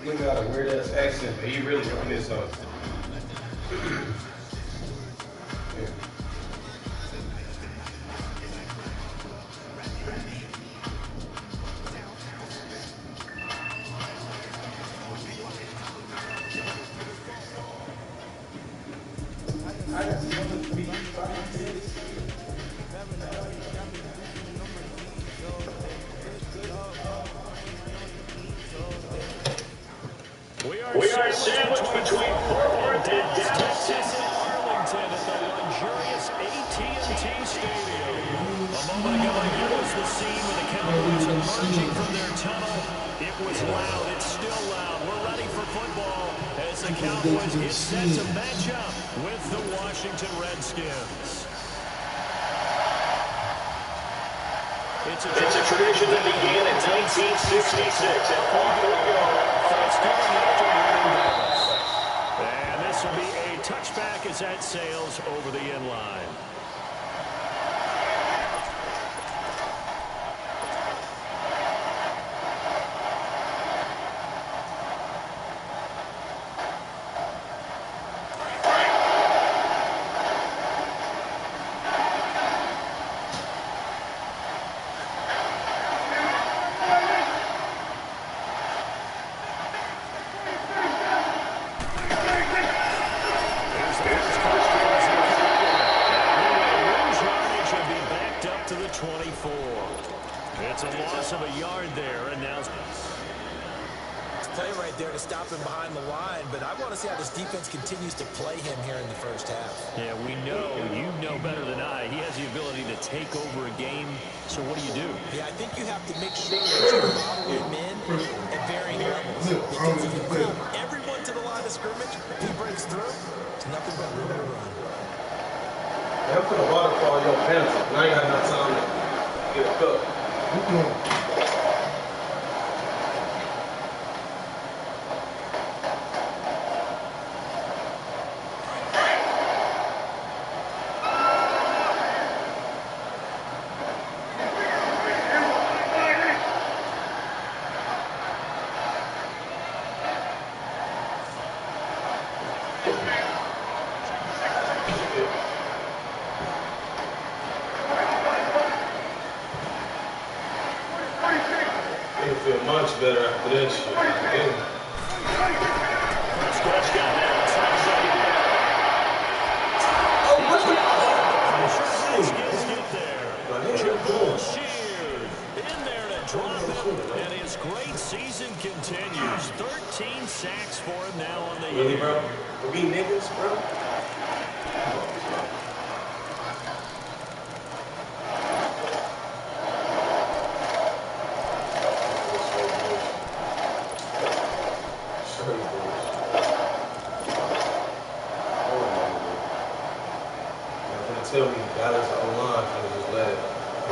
He got a weird ass accent, but he really doing this on. We are sandwiched between Portland and Texas and Arlington at the luxurious AT&T Stadium. A moment ago, here was the scene with the Cowboys emerging from their tunnel. It was loud. It's still loud. We're ready for football as the Cowboys get set to match up with the Washington Redskins. It's a tradition that began in 1966 at Fort Thanksgiving afternoon in Dallas. And this will be a touchback as that sails over the end line. It's a loss of a yard there, and now play right there to stop him behind the line, but I want to see how this defense continues to play him here in the first half. Yeah, we know, you know better than I, he has the ability to take over a game, so what do? Yeah, I think you have to make sure that you bottle him in at varying levels, because if you bring everyone to the line of scrimmage, if he breaks through, it's nothing but room to run. Yeah, I'm putting a waterfall in your pants, and I ain't got enough time to get a cup. I feel much better after this shit. In there to drop him, and his great season continues. 13 sacks for him now on the year. Really, bro? We niggas, bro? tell me Dallas online can just let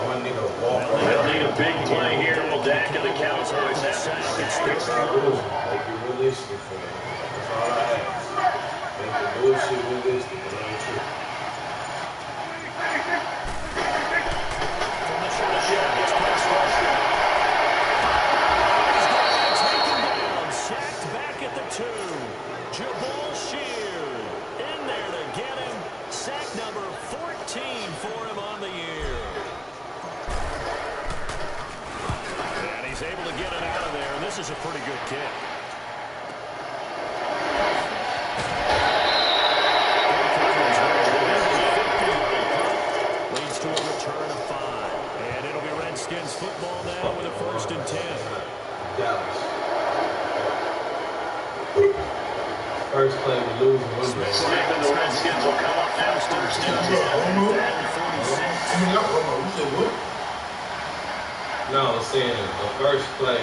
one nigga walk around. They'll need a big play here. Will Dak and the Cowboys have to Make it realistic for me. That's all I ask. Make the bullshit realistic, and I ain't tripping. From the shotgun, it's pass rush. He's taken down, sacked back at the 2. Jabal Sheard in there to get him. Sack number 14 for him on the year. And he's able to get it out of there, and this is a pretty good kick. Leads to a return of 5. And it'll be Redskins football now with a 1st and 10. Dallas. First play we lose, and The Redskins will come up now. 1st and 10. No, I was saying the first play.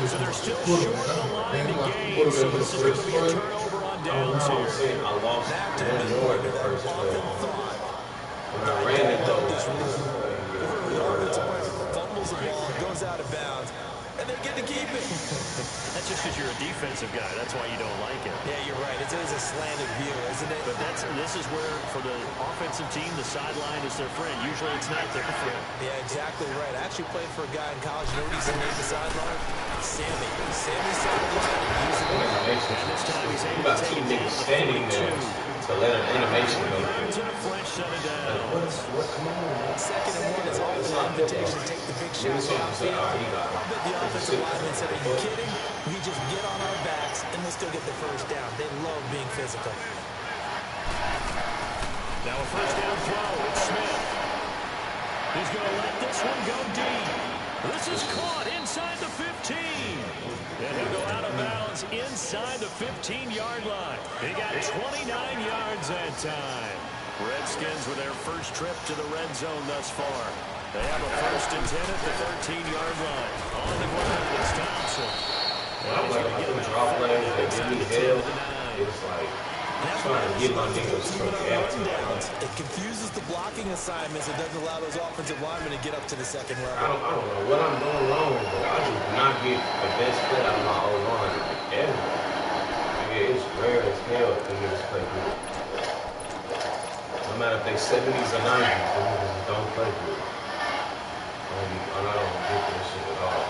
So they're still short of the line to gain. So this is going to be a turnover on downs here. I lost more in the first play. When I ran it though. Fumbles the ball, goes out of bounds, and they get to keep it. That's just because you're a defensive guy. That's why you don't like it. Yeah, you're right. It is a slanted view, isn't it? But this is where, for the offensive team, the sideline is their friend. Usually it's not their friend. Yeah, exactly right. I actually played for a guy in college. You know what he named the sideline? Sammy. Sammy sideline. And this time he's able to take it down to 42. To let an animation go. Burns in a flinch, shut it down. Second and 1 is always an invitation to take the big shot downfield. I bet the offensive lineman said, are you kidding? We just get on our backs and we'll still get the first down. They love being physical. Now a first down throw. It's Smith. He's going to let this one go deep. This is caught inside the 15. And he'll go out of bounds inside the 15-yard line. He got 29 yards that time. Redskins with their first trip to the red zone thus far. They have a 1st and 10 at the 13-yard line. On the ground is Thompson. I'm like, I can drop plays, they give me hell. It's like, I'm trying to get my niggas from the Downs. It confuses the blocking assignments. It doesn't allow those offensive linemen to get up to the second level. I don't know what I'm doing wrong, but I do not get the best play out of my O-line ever. Yeah, it's rare as hell to niggas play good. No matter if they 70s or 90s, they niggas don't play good. And I don't get this shit at all.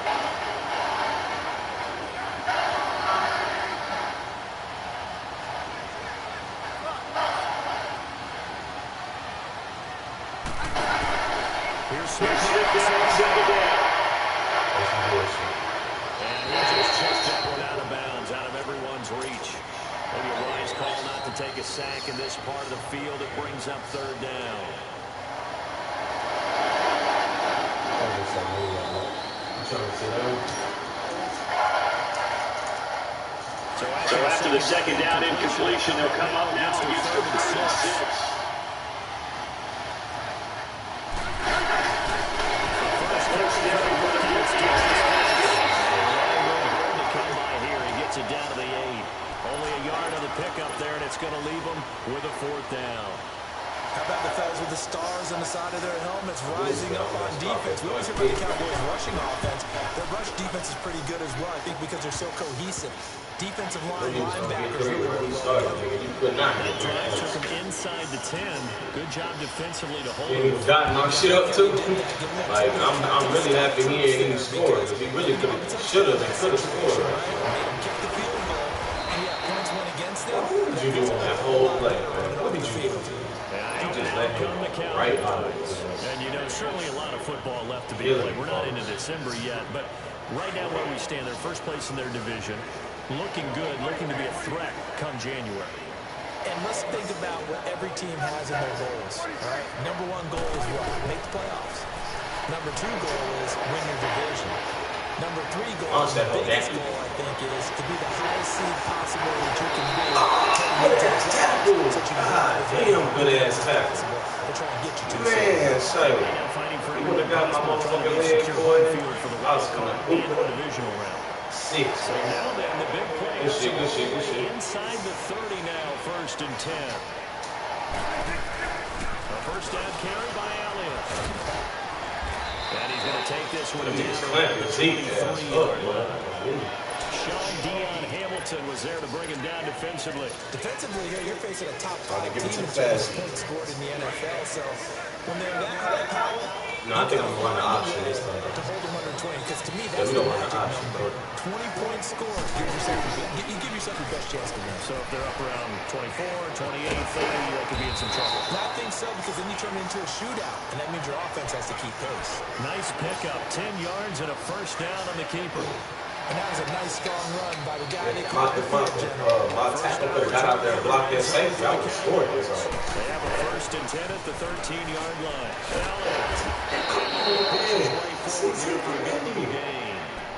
Here's Smith. And he just checked that one out of bounds, out of everyone's reach. Maybe a wise call not to take a sack in this part of the field. It brings up 3rd down. So after the second down incompletion, they'll come up now against the 3rd and 6. It down to the 8. Only a yard on the pickup there, and it's going to leave them with a 4th down. How about the fellas with the stars on the side of their helmets rising up on defense? We always hear about the Cowboys rushing offense. Their rush defense is pretty good as well, I think, because they're so cohesive. Defensive line, linebackers really well together. That drive took them inside the 10. Good job defensively to hold He it. got my shit up too. Like I'm really happy he ain't even scored. He really should have and could have scored. What did you do on that whole play, man? What did you do? You just let him right out of it. And you know, certainly a lot of football left to be played. We're not into December yet, but right now where we stand, they're first place in their division. Looking good, looking to be a threat come January. And let's think about what every team has in their goals. All right? Number 1 goal is what? Make the playoffs. Number 2 goal is win your division. Number 3 goal, the biggest goal, I think, is to be the highest seed possible that you can be. Damn, good ass tackle. They're trying to get you to the Man, say, you would have got my motherfucking leg, boy. I was coming. In the divisional round. 6. So now then, the big play Good shit, good shit, good shit. inside the 30 now, 1st and 10. A first down carry by Elliott. And he's going to take this one down around the 23-yard line. Sean Dion Hamilton was there to bring him down defensively. Defensively, here you're facing a top 5 team in terms of points scored in the NFL. So when they're that high power, no, I think I'm going to run the option this time. To hold them under 20, because to me that's the magic number. 20-point score. You give yourself your best chance to win. So if they're up around 24, 28, 30, they could be in some trouble. I think so, because then you turn it into a shootout, and that means your offense has to keep pace. Nice pickup, 10 yards and a first down on the keeper. And that was a nice, strong run by the guy they My called the field general. tackle could have got out there and blocked that safety. I would have scored this. They have a 1st and 10 at the 13-yard line.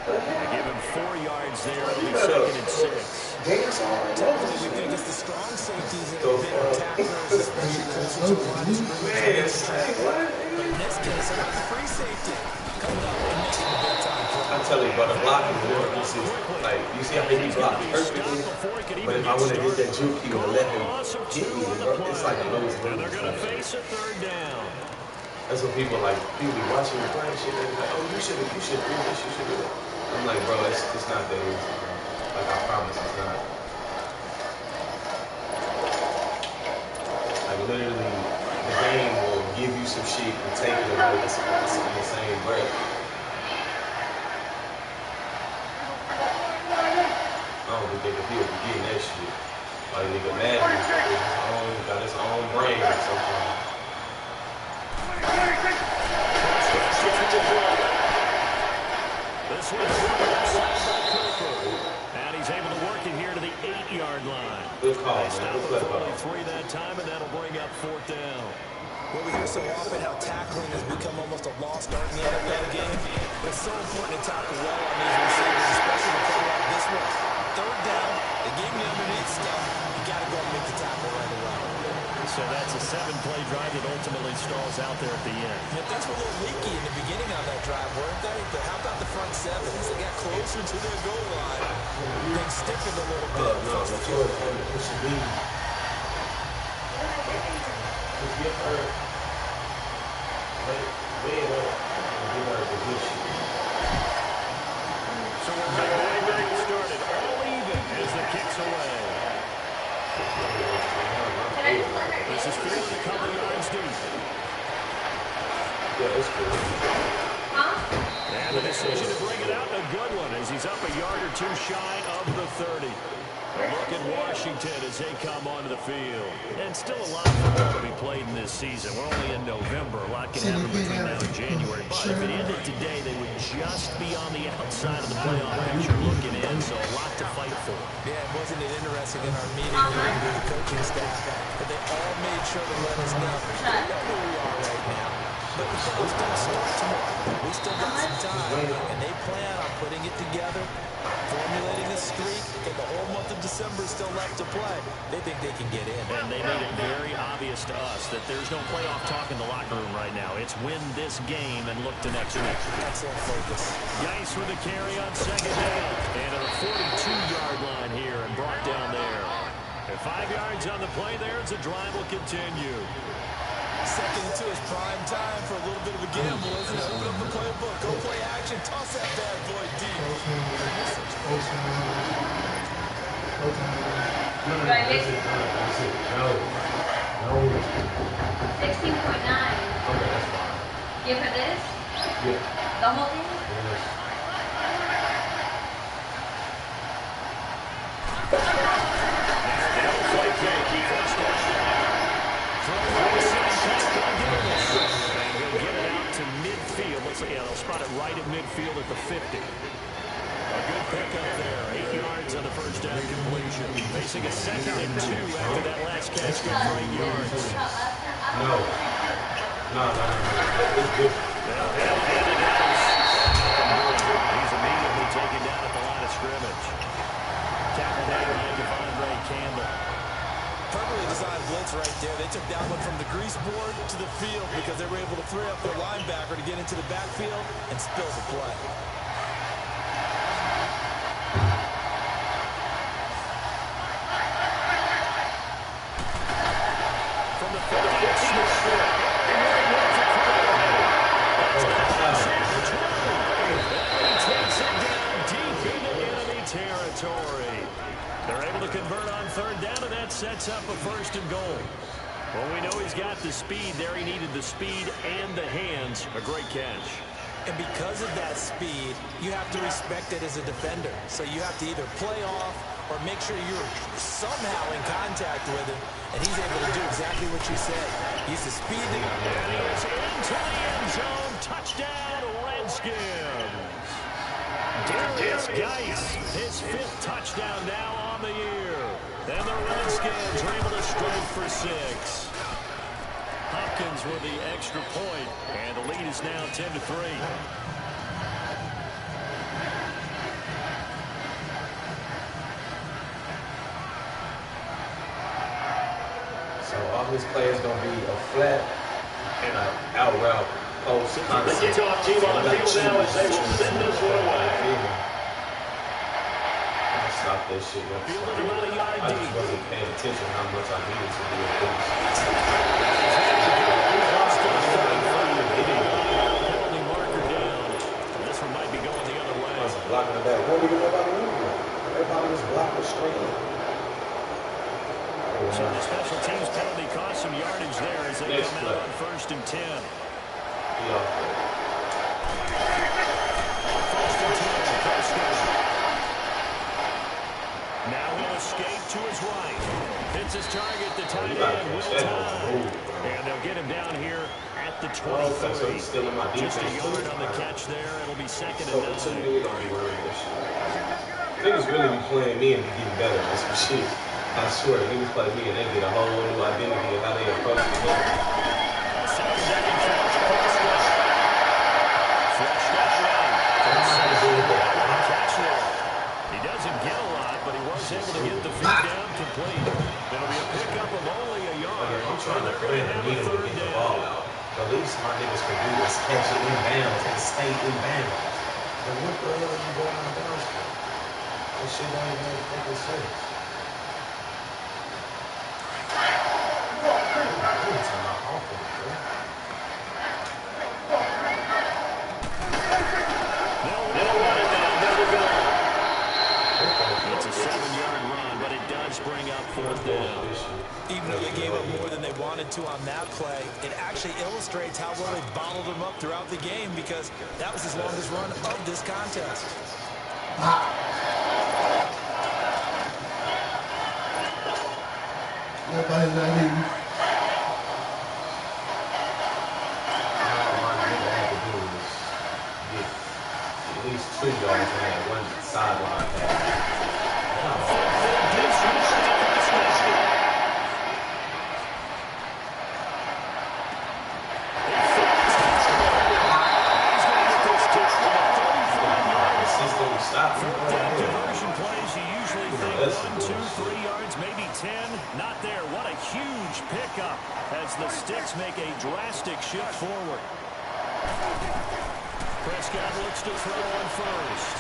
They give him 4 yards there. It'll be 2nd and 6. Typically, we think it's the strong safeties that have been tacklers, especially closer to the line of scrimmage. But in this case, I got the free safety coming up and making the big time play. I tell you, but the blocking is more consistent. Like, you see how he blocked perfectly, but if I would have hit that juke, he would have let him hit me, bro. It's like a lose. And they're going to face a 3rd down. That's what people like. People be watching me playing shit. They're like, oh, you should do this, you should do that. I'm like, bro, it's not that easy, bro. Like, I promise it's not. Like, literally, the game will give you some shit and take it away in the same breath. I don't think they could be getting that shit. Like, nigga, Madden got his own brain or something. This one's inside by Cooper. And he's able to work it here to the 8-yard line. Good call, They stop man. for only 3 that time, and that'll bring up 4th down. Well, we hear so often how tackling has become almost a lost art in the NFL game. But it's so important to tackle well on these receivers, especially to play like this one. 3rd down, they gave me underneath stuff. You got to go and make the tackle right away. So that's a 7-play drive that ultimately stalls out there at the end. And things were a little leaky in the beginning on that drive, weren't they? But how about the front 7? As they got closer to their goal line, things stiffened a little bit. It should be. Just get her way up and give her a position. So we're right back where we started. All even as the kick's away. This is fielded a couple yards deep. Yeah, it's good. And the decision to bring it out, a good one, as he's up a yard or 2 shy of the 30. A look at Washington as they come onto the field. And still a lot of football to be played in this season. We're only in November. A lot can happen between now and January. But if it ended today, they would just be on the outside of the playoff picture looking in. So a lot to fight for. Yeah, wasn't it interesting in our meeting with the coaching staff that they all made sure to let us know we know who we are right now. But the things don't start tomorrow. We still got some time, and they plan on putting it together, formulating a streak, and the whole month of December is still left to play. They think they can get in. And they made it very obvious to us that there's no playoff talk in the locker room right now. It's win this game and look to next week. Excellent focus. Geis with a carry on 2nd down. And at a 42-yard line here and brought down there. And 5 yards on the play there as the drive will continue. 2nd and 2 is prime time for a little bit of a gamble, isn't it? Open up the playbook, go play action, toss that bad boy deep. 16.9. Okay, that's fine. Give her this? Yeah. The whole thing? Yeah, they'll spot it right at midfield at the 50. A good pickup there. 8 yards on the first down completion. Facing a 2nd and 2 after that last catch good for 8 yards. No. It's good. He's immediately taken down at the line of scrimmage. Tackle there by Devondre Campbell. Perfectly designed blitz right there. They took that one from the grease board to the field because they were able to free up their linebacker to get into the backfield and spill the play. convert on third down, and that sets up a 1st and goal. Well, we know he's got the speed there. He needed the speed and the hands. A great catch. And because of that speed, you have to respect it as a defender. So you have to either play off or make sure you're somehow in contact with him, and he's able to do exactly what you said. Use the speed. And it's into the end zone. Touchdown, Redskins. Darius Geis, his 5th touchdown now on the year. And the Redskins are able to strike for 6. Hopkins with the extra point, and the lead is now 10-3. So all his plays gonna be a flat and an out route post concept. The kickoff team on the field now as they will send this one away. Stop that shit. I just wasn't paying attention how much I needed to do it. Penalty marker down. This one might be going the other way. I was blocking the back. What do you know about the movie? Everybody was blocking straight in. So the special teams penalty cost some yardage there as they come out on 1st and 10. Yeah. 1st and 10, Prescott. Now he'll escape to his right. Hits his target, the tight end, Will Tye. And they'll get him down here at the 23. Just a yard on the catch there. It'll be 2nd and 9. So we don't be worried about shit. Niggas really be playing me and be getting better at some shit. I swear, niggas play me and they get a whole new identity of how they approach the game. Second down catch, Prescott. Flushed out right. Catch there. He doesn't get a lot, but he was able to get the feet down complete. It'll be a pickup of only a yard. I'm trying to They're going to have a 3rd the ball down. out. The least my niggas can do is catch it in bounds and stay in bounds. But what the hell are you going on bounds for? That shit don't even make fucking sense. It's a 7-yard run, but it does bring up 4th down. Even though they gave up more than they wanted to on that play, it actually illustrates how well they bottled them up throughout the game because that was his longest run of this contest. At least 2 yards on that one sideline pass. Conversion plays, you usually think 1, 2, 3 yards, maybe 10. Not there. What a huge pickup as the Sticks make a drastic shift forward. Prescott looks to throw on 1st.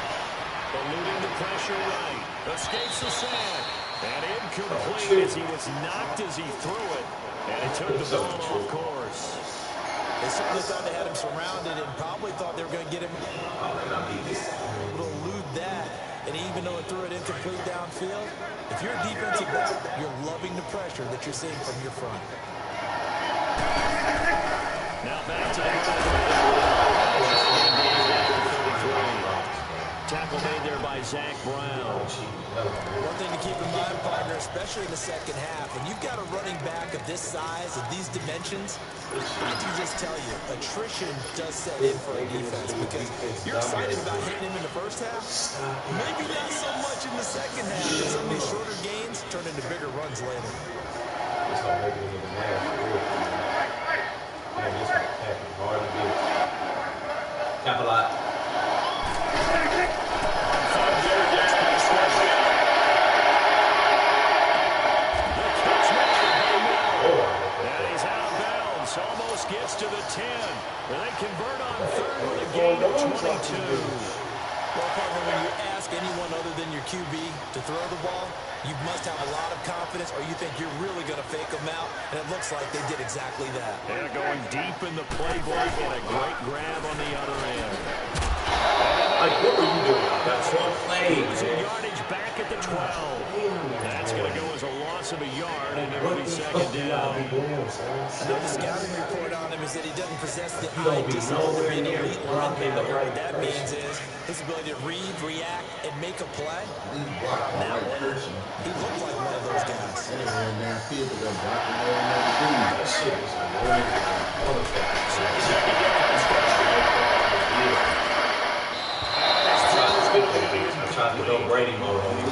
Eluding the pressure right. Escapes the sack. And incomplete as he was knocked as he threw it. And he took the ball off course. They certainly thought they had him surrounded and probably thought they were going to get him able to elude that. And even though it threw it incomplete downfield, if you're a defensive back, you're loving the pressure that you're seeing from your front. Now back to the tackle made there by Zach Brown. One thing to keep in mind, partner, especially in the second half, when you've got a running back of this size, of these dimensions, I can just tell you, attrition does set in for a defense because you're excited about hitting him in the first half. Maybe not so much in the second half, because some of these shorter gains turn into bigger runs later. This gonna make it into the match for real. Man, this one packing hard to get. Cap a lot. Almost gets to the 10. And they convert on 3rd with a gain of 22. Well, partner, when you ask anyone other than your QB to throw the ball, you must have a lot of confidence or you think you're really going to fake them out, and it looks like they did exactly that. They're going deep in the playbook and a great grab on the other end. Like, what were you doing? That's one play. Losing yardage back at the 12. That's going to go as a loss of a yard, and it'll be second down. Another scouting report on him is that he doesn't possess the eye discipline of an elite linebacker. What that means is his ability to read, react, and make a play. That one, he looked like one of those guys. That shit is annoying. I tried to go Brady mode on you.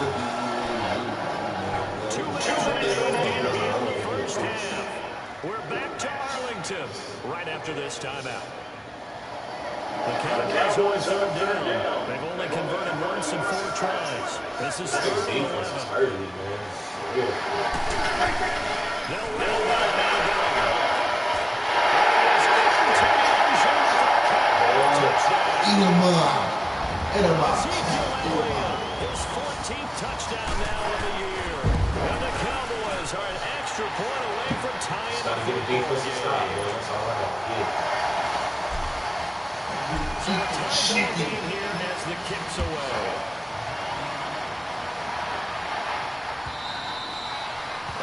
2 minutes remaining in the first half. We're back to Arlington right after this timeout. The Cowboys on third down. They've only converted once in 4 tries. This is third and 11. They'll roll out now. His 14th touchdown now of the year. And the Cowboys are an extra point away from tying the Gotta get a defensive stop, man. That's all I have to get. Game here as the kicks away.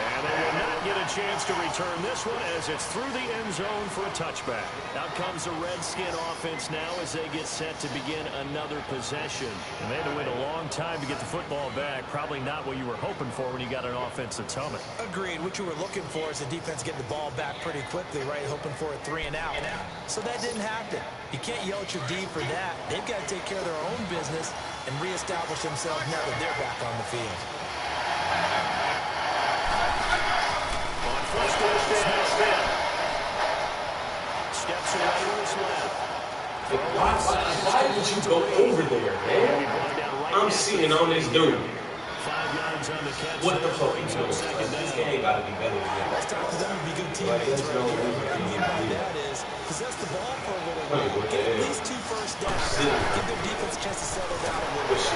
And they will not get a chance to return this one as it's through the end zone for a touchback. Out comes the Redskin offense now as they get set to begin another possession. And they had to wait a long time to get the football back. Probably not what you were hoping for when you got an offense that's humming. Agreed. What you were looking for is the defense getting the ball back pretty quickly, right? Hoping for a 3 and out. So that didn't happen. You can't yell at your D for that. They've got to take care of their own business and reestablish themselves now that they're back on the field. Steps away to his left. Why would you go over there, man? I'm sitting on this dude. 5 yards on the catch. What the fuck are you doing? This game gotta be better than that. Let's talk to them and be good teammates right here. What I mean by that is possess the ball for a little while. Get at least 2 first downs. Give their defense a chance to settle down a little bit.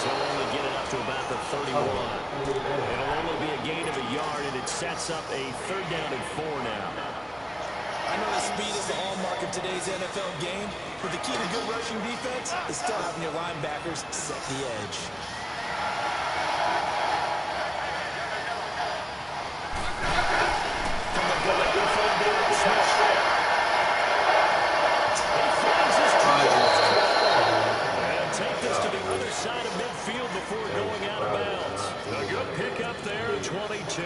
He'll only get it up to about the 31. It'll only be a gain of a yard, and it sets up a 3rd down and 4 now. I know that speed is the hallmark of today's NFL game, but the key to good rushing defense is still having your linebackers set the edge. From the gun, he finds his and take this to the other side of midfield before going out of bounds. A good pick up there at 22.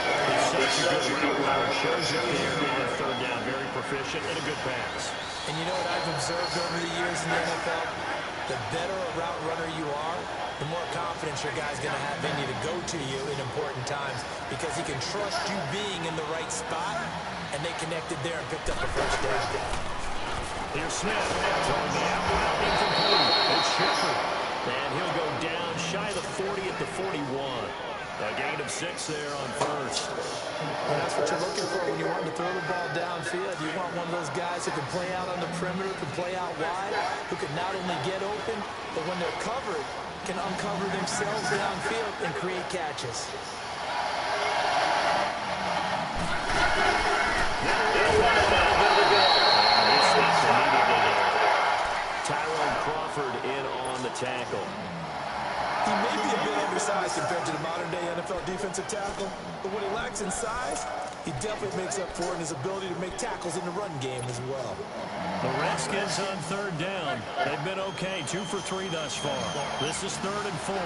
He's such a good route runner. Shows up here on 3rd down. Very proficient and a good pass. And you know what I've observed over the years in the NFL? The better a route runner you are, the more confidence your guy's going to have in you to go to you in important times because he can trust you being in the right spot, and they connected there and picked up a first down. Here's Smith throwing the out route incomplete. It's Shepard. And he'll go down shy of the 40 at the 41. A gain of 6 there on first. Well, that's what you're looking for when you want to throw the ball downfield. You want one of those guys who can play out on the perimeter, can play out wide, who can not only get open, but when they're covered, can uncover themselves downfield and create catches. Tyrone Crawford in on the tackle. He may be a bit undersized compared to the modern-day NFL defensive tackle, but what he lacks in size, he definitely makes up for it in his ability to make tackles in the run game as well. The Redskins on 3rd down. They've been okay, 2 for 3 thus far. This is 3rd and 4.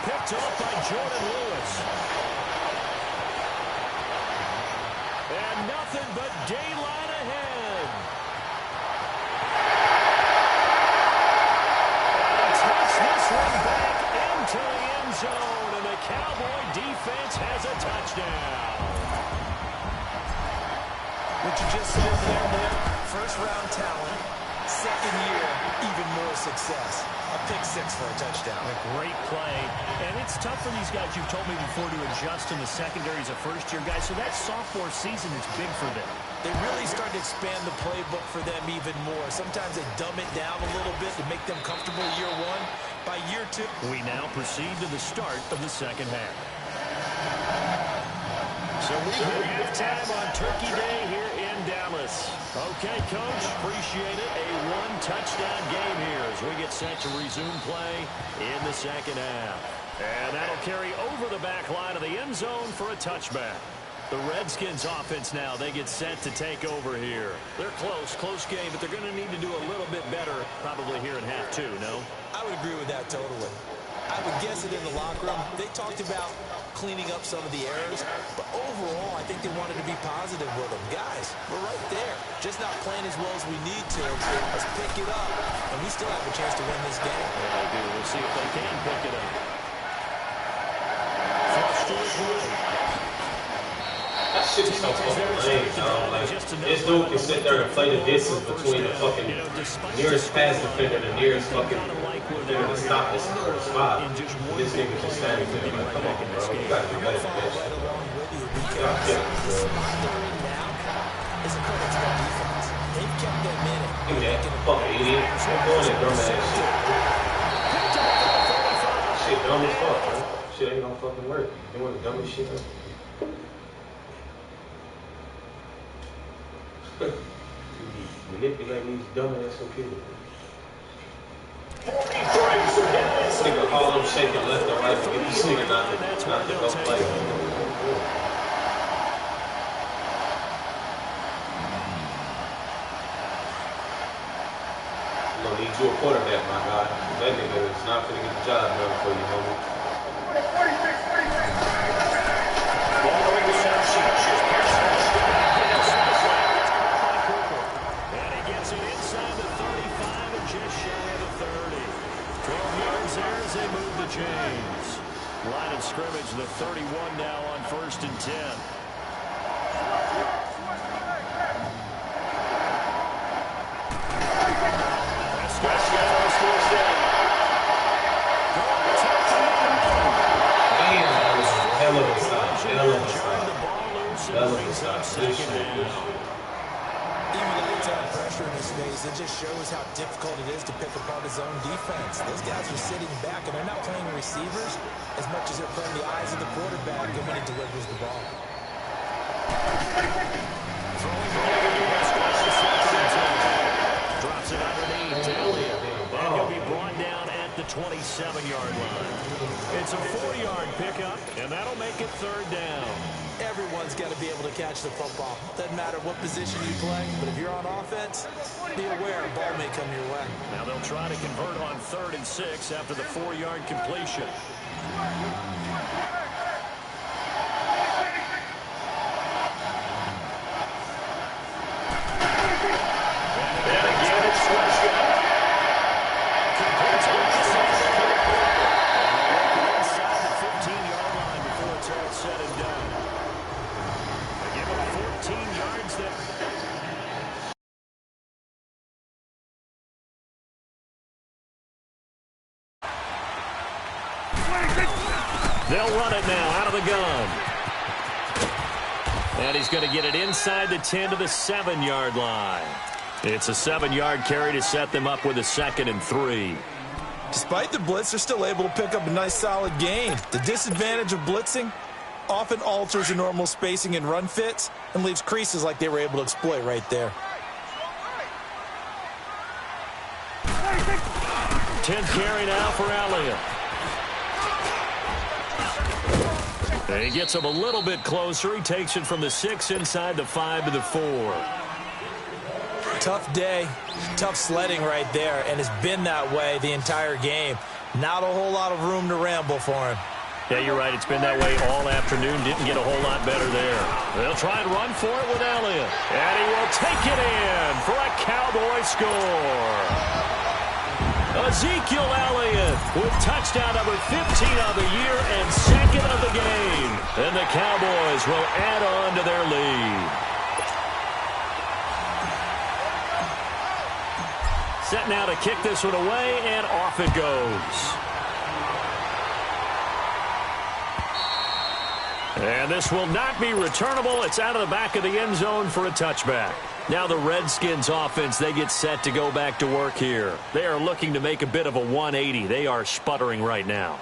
Picked off by Jordan Lewis. And nothing but daylight ahead. And takes this one back into the end zone. And the Cowboy defense has a touchdown. What you just saw there, man, first-round talent, second year, even even more success. A pick six for a touchdown. A great play. And it's tough for these guys, you've told me before, to adjust in the secondary as a first-year guy. So that sophomore season is big for them. They really start to expand the playbook for them even more. Sometimes they dumb it down a little bit to make them comfortable year one. By year two, we now proceed to the start of the second half. So we hit halftime on Turkey Day here in Dallas. Okay, Coach, appreciate it. A one-touchdown game here as we get set to resume play in the second half. And that'll carry over the back line of the end zone for a touchback. The Redskins offense now, they get set to take over here. They're close game, but they're going to need to do a little bit better probably here in half two, no? I would agree with that totally. I would guess it in the locker room. They talked about cleaning up some of the errors, but overall, I think they wanted to be positive with them. Guys, we're right there. Just not playing as well as we need to. Let's pick it up, and we still have a chance to win this game. Yeah, they do. We'll see if they can pick it up. Flush to his right. That shit is so fucking lame, dog. Like, this dude can sit there and play the distance between the fucking nearest pass defender and the nearest fucking defender to stop this spot. This nigga just standing there like, come on, bro. You gotta do better than this. God damn, bro. Is a credit to their defense. They've kept them in it. Give me that fucking idiot. I'm doing that dumb ass shit. Shit dumb as fuck, bro. Shit ain't gonna fucking work. You want the dumbest shit ever? Manipulating these dumbass computers. Nigga all them shaking left and right to get this nigga not to go play. I'm gonna need you a quarterback, my guy. That nigga is not gonna get the job done for you, homie. James. Line of scrimmage, the 31 now on 1st and 10. Hell of a stop. Even though it's under pressure in his face, it just shows how difficult it is to pick apart his own defense. Those guys are sitting back, and they're not playing receivers as much as they're playing the eyes of the quarterback when he delivers the ball. Drops it underneath. And he'll be brought down at the 27-yard line. It's a 4-yard pickup, and that'll make it 3rd down. Everyone's got to be able to catch the football. Doesn't matter what position you play, but if you're on offense, be aware a ball may come your way. Now they'll try to convert on 3rd and 6 after the 4-yard completion. And again, it's Prescott. Completes on the inside the 15-yard line before it's all said and done. 14 yards there. They'll run it now out of the gun. And he's going to get it inside the 10 to the 7-yard line. It's a 7-yard carry to set them up with a 2nd and 3. Despite the blitz, they're still able to pick up a nice solid gain. The disadvantage of blitzing often alters the normal spacing and run fits and leaves creases like they were able to exploit right there. 10th carry now for Elliott. And he gets him a little bit closer. He takes it from the 6 inside the 5 to the 4. Tough day, tough sledding right there, and it's been that way the entire game. Not a whole lot of room to ramble for him. Yeah, you're right. It's been that way all afternoon. Didn't get a whole lot better there. They'll try and run for it with Elliott. And he will take it in for a Cowboy score. Ezekiel Elliott with touchdown number 15 of the year and 2nd of the game. And the Cowboys will add on to their lead. set now to kick this one away, and off it goes. And this will not be returnable. It's out of the back of the end zone for a touchback. Now the Redskins offense, they get set to go back to work here. They are looking to make a bit of a 180. They are sputtering right now.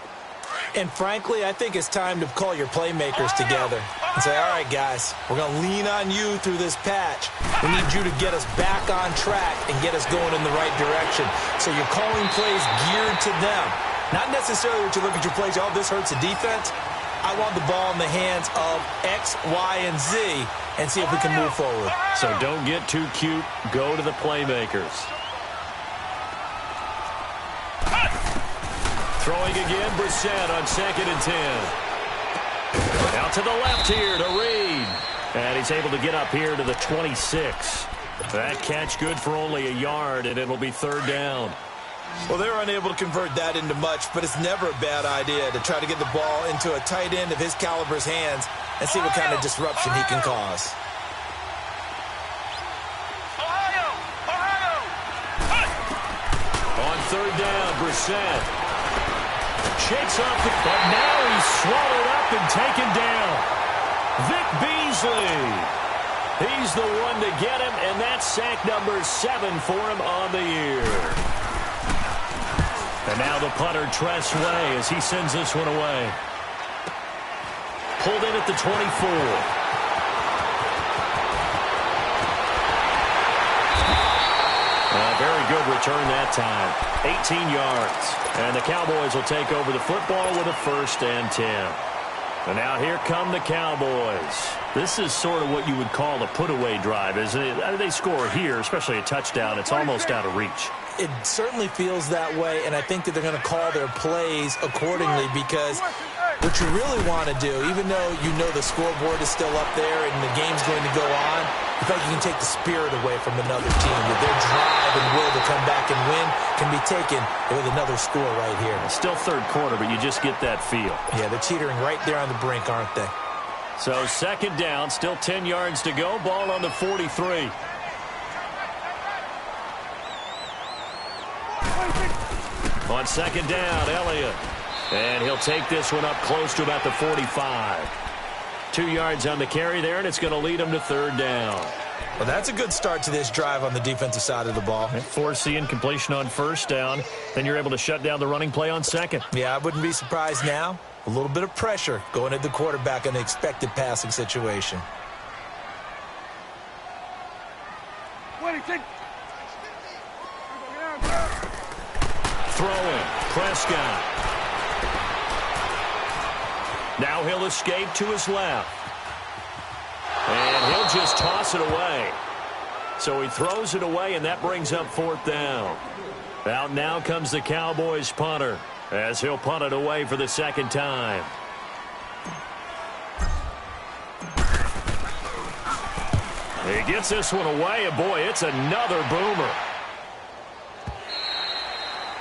And frankly, I think it's time to call your playmakers together and say, all right, guys, we're going to lean on you through this patch. We need you to get us back on track and get us going in the right direction. So you're calling plays geared to them. Not necessarily that you look at your plays, oh, this hurts the defense. I want the ball in the hands of X, Y, and Z and see if we can move forward. So don't get too cute. Go to the playmakers. Throwing again, Brissett on 2nd and 10. Out to the left here to Reed. And he's able to get up here to the 26. That catch good for only a yard, and it'll be 3rd down. Well, they were unable to convert that into much, but it's never a bad idea to try to get the ball into a tight end of his caliber's hands and see what kind of disruption he can cause. On 3rd down, Brissett shakes off the, but now he's swallowed up and taken down. Vic Beasley. He's the one to get him, and that's sack number 7 for him on the year. And now the punter, Tress Way, as he sends this one away. Pulled in at the 24. Very good return that time. 18 yards. And the Cowboys will take over the football with a 1st and 10. And now here come the Cowboys. This is sort of what you would call a put-away drive, isn't it? They score here, especially a touchdown. It's almost out of reach. It certainly feels that way, and I think that they're going to call their plays accordingly because what you really want to do, even though you know the scoreboard is still up there and the game's going to go on, you feel like you can take the spirit away from another team. That their drive and will to come back and win can be taken with another score right here. Still 3rd quarter, but you just get that feel. Yeah, they're teetering right there on the brink, aren't they? So 2nd down, still 10 yards to go. Ball on the 43. On 2nd down, Elliott. And he'll take this one up close to about the 45. 2 yards on the carry there, and it's going to lead him to 3rd down. Well, that's a good start to this drive on the defensive side of the ball. Force the incompletion on 1st down. Then you're able to shut down the running play on 2nd. Yeah, I wouldn't be surprised now. A little bit of pressure going at the quarterback in an expected passing situation. Throwing, Prescott. Now he'll escape to his left. And he'll just toss it away. So he throws it away, and that brings up 4th down. Out now comes the Cowboys punter, as he'll punt it away for the 2nd time. He gets this one away, and boy, it's another boomer.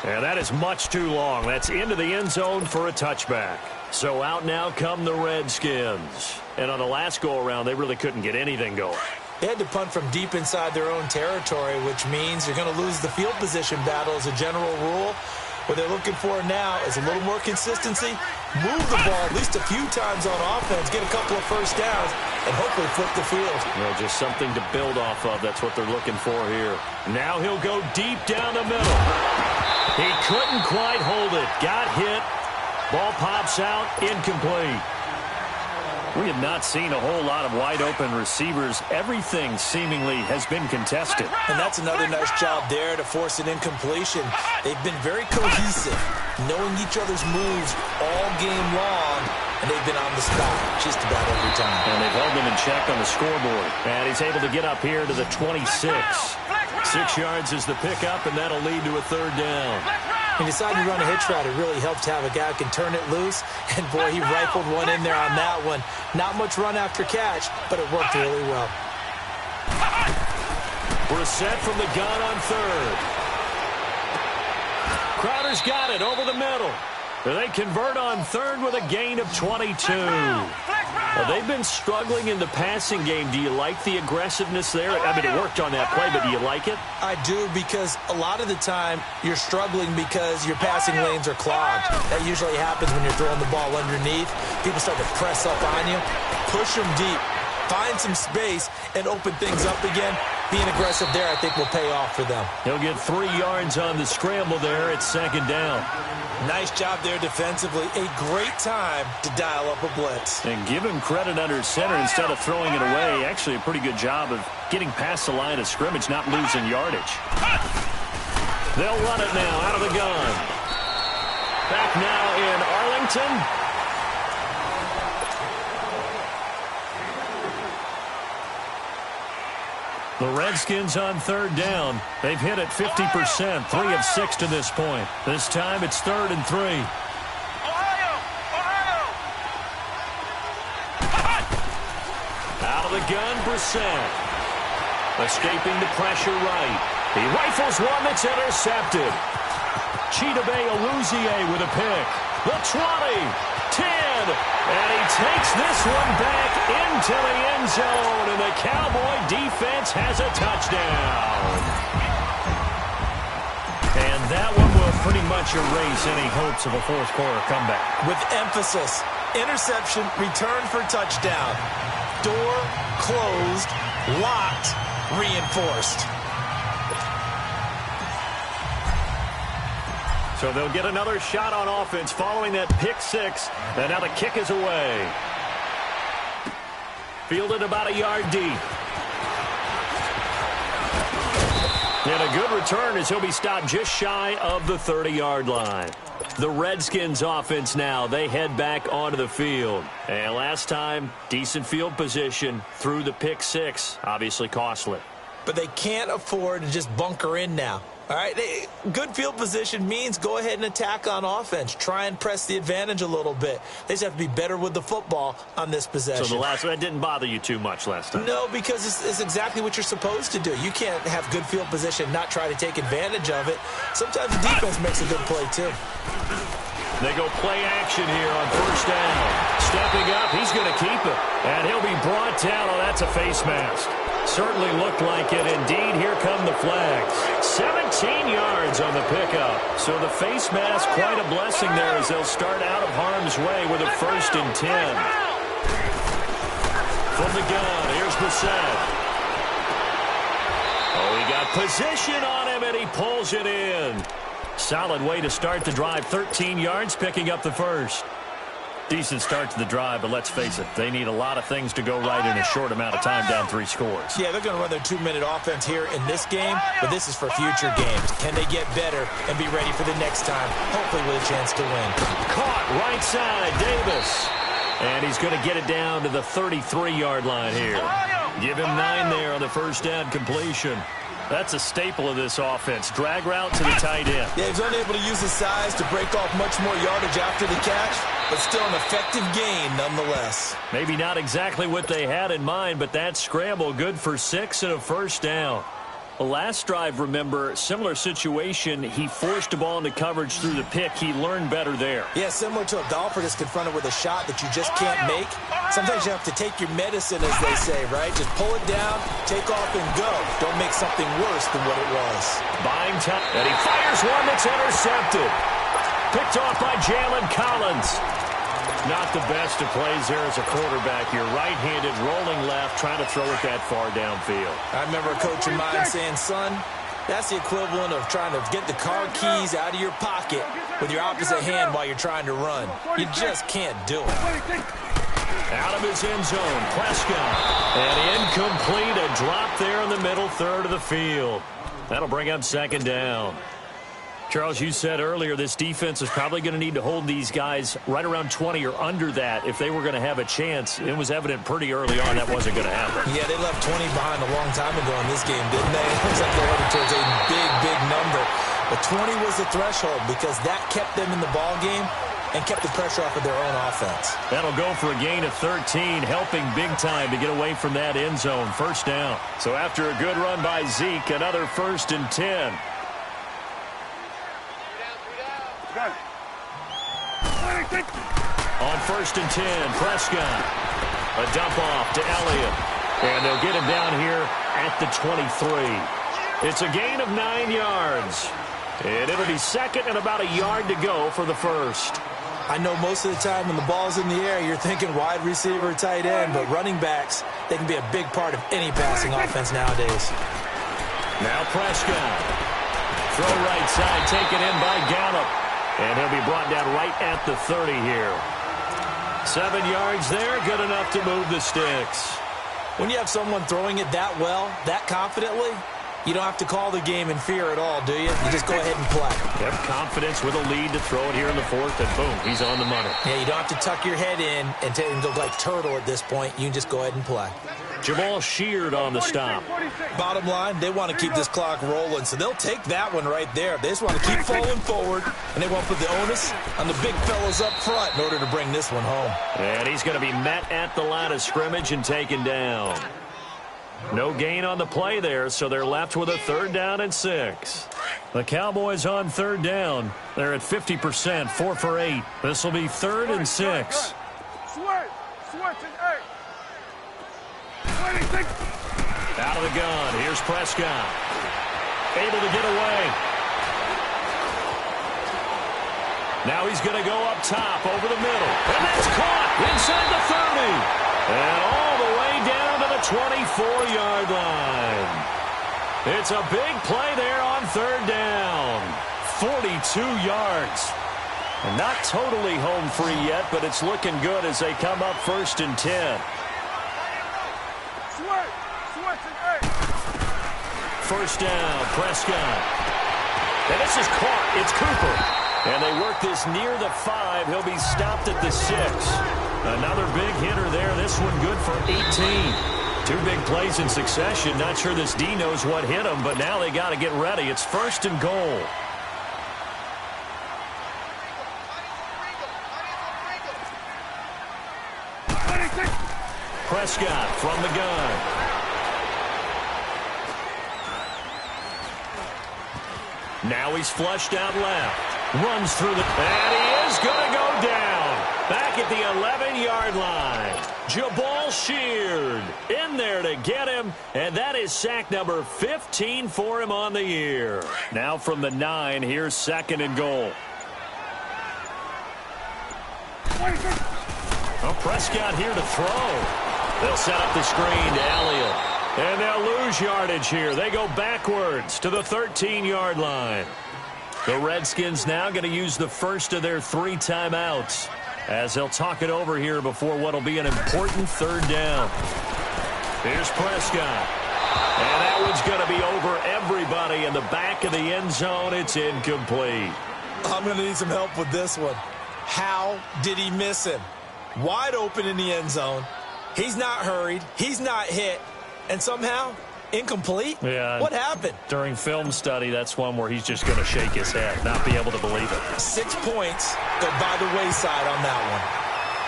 And that is much too long. That's into the end zone for a touchback. So out now come the Redskins. And on the last go-around, they really couldn't get anything going. They had to punt from deep inside their own territory, which means you're going to lose the field position battle as a general rule. What they're looking for now is a little more consistency, move the ball at least a few times on offense, get a couple of 1st downs, and hopefully flip the field. Well, just something to build off of. That's what they're looking for here. Now he'll go deep down the middle. He couldn't quite hold it. Got hit. Ball pops out. Incomplete. We have not seen a whole lot of wide-open receivers. Everything seemingly has been contested. And that's another nice job there to force an incompletion. They've been very cohesive, knowing each other's moves all game long, and they've been on the spot just about every time. And they've held them in check on the scoreboard. And he's able to get up here to the 26. 6 yards is the pickup, and that'll lead to a 3rd down. When you decide to run a hitch route, it really helps to have a guy who can turn it loose. And, boy, he rifled one in there on that one. Not much run after catch, but it worked really well. Brissett from the gun on 3rd. Crowder's got it over the middle. They convert on 3rd with a gain of 22. Well, they've been struggling in the passing game. Do you like the aggressiveness there? I mean, it worked on that play, but do you like it? I do, because a lot of the time you're struggling because your passing lanes are clogged. That usually happens when you're throwing the ball underneath. People start to press up on you. Push them deep. Find some space and open things up again. Being aggressive there, I think, will pay off for them. He'll get 3 yards on the scramble there at 2nd down. Nice job there defensively. A great time to dial up a blitz. And give him credit under center instead of throwing it away. Actually, a pretty good job of getting past the line of scrimmage, not losing yardage. They'll run it now out of the gun. Back now in Arlington. The Redskins on 3rd down. They've hit it 50%, 3 of 6 to this point. This time it's 3rd and 3. Out of the gun, Brissett. Escaping the pressure right. He rifles one that's intercepted. Chidobe Awuzie with a pick. The 20, 10, and he takes this one back into the end zone, and the Cowboy defense has a touchdown. And that one will pretty much erase any hopes of a fourth-quarter comeback. With emphasis, interception, return for touchdown. Door closed, locked, reinforced. So they'll get another shot on offense following that pick 6. And now the kick is away. Fielded about a yard deep. And a good return as he'll be stopped just shy of the 30-yard line. The Redskins offense now, they head back onto the field. And last time, decent field position through the pick 6. Obviously costly. But they can't afford to just bunker in now. All right, good field position means go ahead and attack on offense. Try and press the advantage a little bit. They just have to be better with the football on this possession. So the last one didn't bother you too much last time? No, because it's exactly what you're supposed to do. You can't have good field position and not try to take advantage of it. Sometimes the defense makes a good play, too. They go play action here on 1st down. Stepping up, he's going to keep it. And he'll be brought down. Oh, that's a face mask. Certainly looked like it. Indeed, here come the flags. 17 yards on the pickup. So the face mask, quite a blessing there as they'll start out of harm's way with a 1st and 10. From the gun, here's Brissett. Oh, he got position on him, and he pulls it in. Solid way to start the drive. 13 yards, picking up the 1st. Decent start to the drive, but let's face it, they need a lot of things to go right in a short amount of time, down 3 scores. Yeah, they're going to run their 2-minute offense here in this game, but this is for future games. Can they get better and be ready for the next time, hopefully with a chance to win? Caught right side, Davis. And he's going to get it down to the 33-yard line here. Give him 9 there on the 1st down completion. That's a staple of this offense. Drag route to the tight end. Yeah, he's unable to use his size to break off much more yardage after the catch, but still an effective gain nonetheless. Maybe not exactly what they had in mind, but that scramble good for 6 and a 1st down. The last drive, remember, similar situation. He forced the ball into coverage through the pick. He learned better there. Yeah, similar to a golfer that's confronted with a shot that you just can't make. Sometimes you have to take your medicine, as they say, right? Just pull it down, take off, and go. Don't make something worse than what it was. Buying time, and he fires one that's intercepted. Picked off by Jalen Collins. Not the best of plays there as a quarterback. You're right-handed, rolling left, trying to throw it that far downfield. I remember a coach of mine saying, son, that's the equivalent of trying to get the car keys out of your pocket with your opposite hand while you're trying to run. You just can't do it. Out of his end zone, Prescott. And incomplete, a drop there in the middle third of the field. That'll bring up 2nd down. Charles, you said earlier this defense is probably going to need to hold these guys right around 20 or under that if they were going to have a chance. It was evident pretty early on that wasn't going to happen. Yeah, they left 20 behind a long time ago in this game, didn't they? It looks like they headed towards a big, big number. But 20 was the threshold because that kept them in the ball game and kept the pressure off of their own offense. That'll go for a gain of 13, helping big time to get away from that end zone. 1st down. So after a good run by Zeke, another 1st and 10. On 1st and 10, Prescott. A dump off to Elliott. And they'll get him down here at the 23. It's a gain of 9 yards. And it'll be second and about a yard to go for the first. I know most of the time when the ball's in the air, you're thinking wide receiver, tight end, but running backs, they can be a big part of any passing offense nowadays. Now Prescott. Throw right side, taken in by Gallup. And he'll be brought down right at the 30 here. 7 yards there, good enough to move the sticks. When you have someone throwing it that well, that confidently, you don't have to call the game in fear at all, do you? You just go ahead and play. Yep, confidence with a lead to throw it here in the fourth, and boom, he's on the money. Yeah, you don't have to tuck your head in and look like turtle at this point. You can just go ahead and play. Jamal Sheard on the stop. Bottom line, they want to keep this clock rolling, so they'll take that one right there. They just want to keep falling forward, and they want to put the onus on the big fellas up front in order to bring this one home. And he's going to be met at the line of scrimmage and taken down. No gain on the play there, so they're left with a 3rd down and 6. The Cowboys on 3rd down. They're at 50%, 4 for 8. This will be 3rd and 6. Out of the gun. Here's Prescott. Able to get away. Now he's going to go up top over the middle. And that's caught inside the 30. And all the way down to the 24-yard line. It's a big play there on 3rd down. 42 yards. And not totally home free yet, but it's looking good as they come up 1st and 10. First down, Prescott. And this is caught. It's Cooper. And they work this near the 5. He'll be stopped at the 6. Another big hitter there. This one good for 18. 2 big plays in succession. Not sure this D knows what hit him, but now they got to get ready. It's 1st and goal. Prescott from the gun. Now he's flushed out left. Runs through the... And he is going to go down. Back at the 11-yard line. Jamal Sheard in there to get him. And that is sack number 15 for him on the year. Now from the 9, here's 2nd and goal. Well, Prescott here to throw. They'll set up the screen to Elliott. And they'll lose yardage here. They go backwards to the 13-yard line. The Redskins now going to use the first of their 3 timeouts as they'll talk it over here before what will be an important 3rd down. Here's Prescott. And that one's going to be over everybody in the back of the end zone. It's incomplete. I'm going to need some help with this one. How did he miss him? Wide open in the end zone. He's not hurried. He's not hit. And somehow, incomplete? Yeah. What happened? During film study, that's one where he's just going to shake his head, not be able to believe it. 6 points go by the wayside on that one.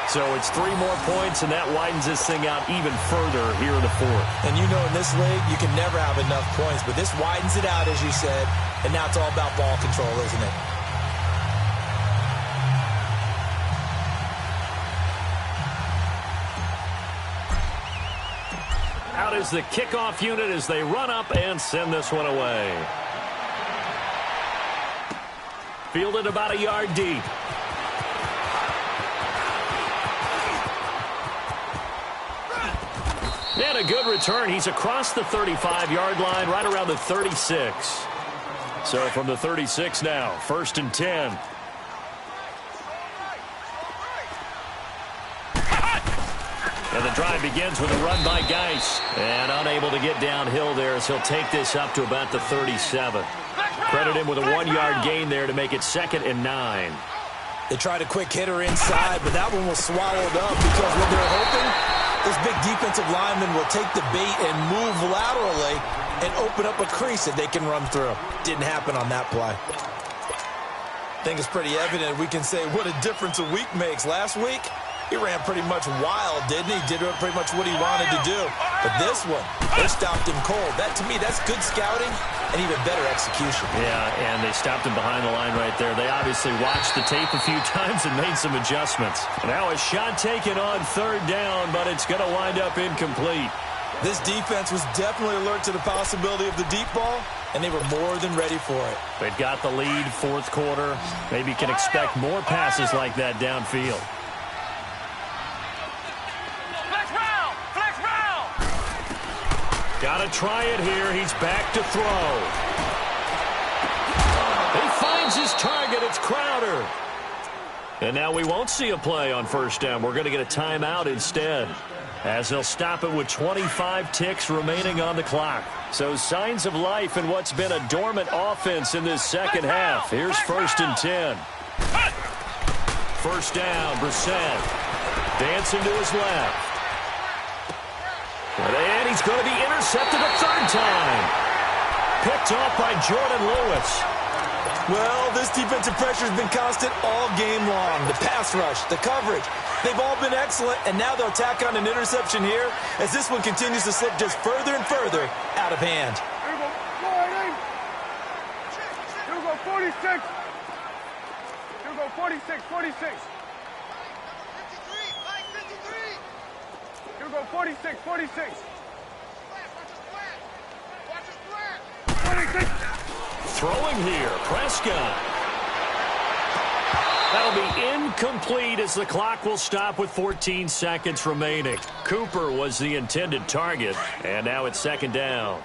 So it's 3 more points, and that widens this thing out even further here in the 4th. And you know in this league, you can never have enough points, but this widens it out, as you said, and now it's all about ball control, isn't it? Out is the kickoff unit as they run up and send this one away. Fielded about a yard deep. And a good return. He's across the 35-yard line, right around the 36. So from the 36 now, 1st and 10. And the drive begins with a run by Geis. And unable to get downhill there as he'll take this up to about the 37. Credit him with a 1-yard gain there to make it 2nd and 9. They tried a quick hitter inside, but that one was swallowed up because what they're hoping, this big defensive lineman will take the bait and move laterally and open up a crease that they can run through. Didn't happen on that play. I think it's pretty evident we can say what a difference a week makes. Last week, he ran pretty much wild, didn't he? Did pretty much what he wanted to do. But this one, they stopped him cold. That, to me, that's good scouting and even better execution. Yeah, and they stopped him behind the line right there. They obviously watched the tape a few times and made some adjustments. Now a shot taken on third down, but it's going to wind up incomplete. This defense was definitely alert to the possibility of the deep ball, and they were more than ready for it. They've got the lead, fourth quarter. Maybe can expect more passes like that downfield. Got to try it here. He's back to throw. He finds his target. It's Crowder. And now we won't see a play on first down. We're going to get a timeout instead, as they'll stop it with 25 ticks remaining on the clock. So signs of life in what's been a dormant offense in this second half. Here's 1st and 10. First down, Brissett. Dancing to his left. And he's going to be intercepted a third time. Picked off by Jordan Lewis. Well, this defensive pressure has been constant all game long. The pass rush, the coverage, they've all been excellent, and now they'll tack on an interception here as this one continues to slip just further and further out of hand. Here we go, 46. Here we go, 46, 46. 53. Here we go, 46, 46. 46. Throwing here, Prescott. That'll be incomplete as the clock will stop with 14 seconds remaining. Cooper was the intended target, and now it's second down.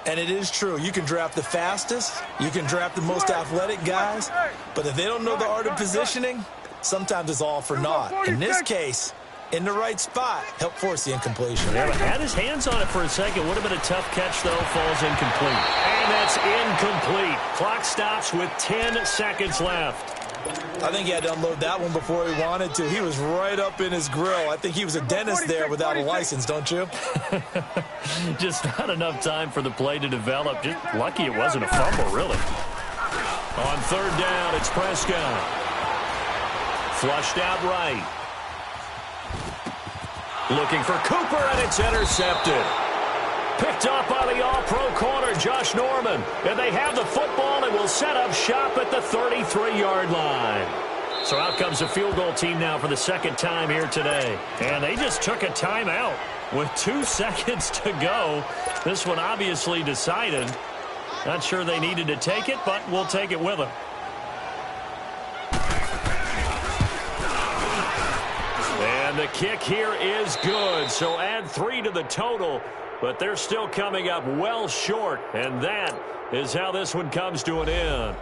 And it is true. You can draft the fastest, you can draft the most athletic guys, but if they don't know the art of positioning, sometimes it's all for naught. In this case, in the right spot, help force the incompletion. Yeah, but had his hands on it for a second. Would have been a tough catch, though. Falls incomplete. And that's incomplete. Clock stops with 10 seconds left. I think he had to unload that one before he wanted to. He was right up in his grill. I think he was a dentist there without a license, don't you? Just not enough time for the play to develop. Just lucky it wasn't a fumble, really. On third down, it's Prescott. Flushed out right. Looking for Cooper, and it's intercepted. Picked up by the all-pro corner, Josh Norman. And they have the football and will set up shop at the 33-yard line. So out comes the field goal team now for the second time here today. And they just took a timeout with 2 seconds to go. This one obviously decided. Not sure they needed to take it, but we'll take it with them. And the kick here is good. So add 3 to the total. But they're still coming up well short, and that is how this one comes to an end.